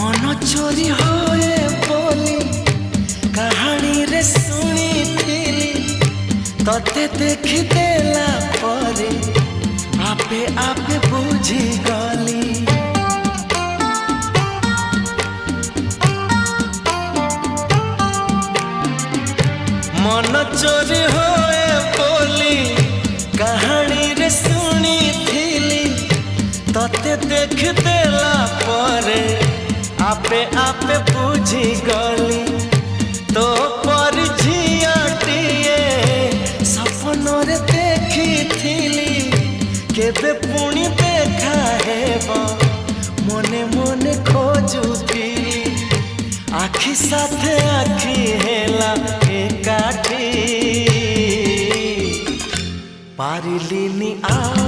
मन चोरी होए बोली कहानी रे सुनी थिली तते देखी देला परे आपे आपे बुझी गली। मन चोरी होए बोली कहानी रे सुनी थिली तते देख देला परे आपे आपे बुझी गली। तो पर झियाटिए सपन रे देखी थिली केबे पुणी देखा हेब मने मने खोजुथिली आखि साथे आखि हेला एकाठी पारिलिनी आ